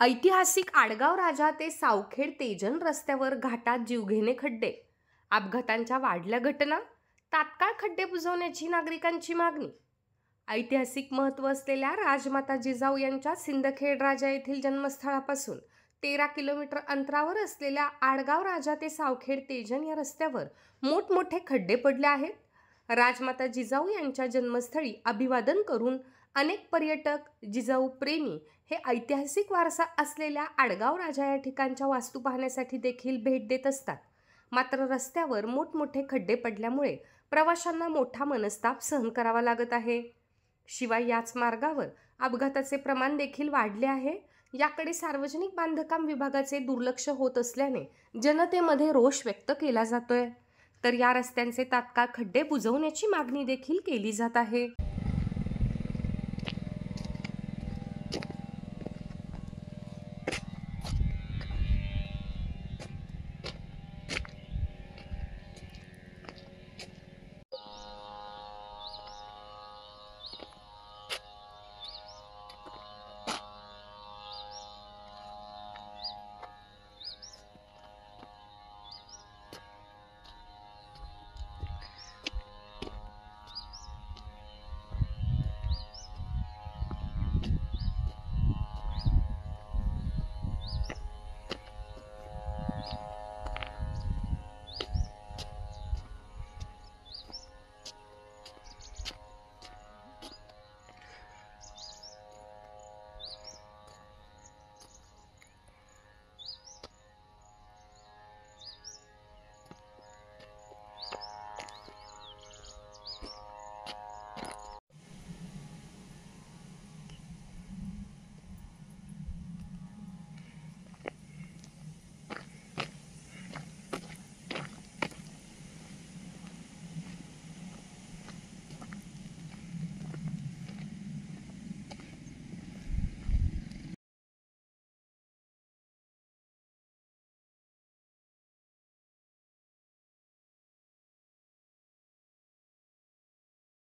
ऐतिहासिक आडगाव राजा ते सावखेड तेजन रस्त्यावर घाटात जीवघेणे खड्डे. अपघातांच्या वाढल्या घटना, तात्काळ खड्डे बुजवण्याची नागरिकांची मागणी. ऐतिहासिक महत्त्व असलेल्या राजमाता जिजाऊ यांच्या सिंदखेड राजा येथील जन्मस्थळापासून 13 किलोमीटर अंतरावर असलेल्या आडगाव राजा ते सावखेड तेजन या रस्त्यावर मोठमोठे खड्डे पडले आहेत. राजमाता जिजाऊ यांच्या जन्मस्थळी अभिवादन करून अनेक पर्यटक, जिजाऊ प्रेमी हे ऐतिहासिक वारसा असलेल्या आडगाव राजा या ठिकाणच्या वास्तू पाहण्यासाठी देखील भेट देत असतात. मात्र रस्त्यावर मोठमोठे खड्डे पडल्यामुळे प्रवाशांना मोठा मनस्ताप सहन करावा लागत आहे. शिवाय याच मार्गावर अपघाताचे प्रमाण देखील वाढले आहे. याकडे सार्वजनिक बांधकाम विभागाचे दुर्लक्ष होत असल्याने जनतेमध्ये रोष व्यक्त केला जातोय. तर या रस्त्यांचे तात्काळ खड्डे बुजवण्याची मागणी देखील केली जात आहे.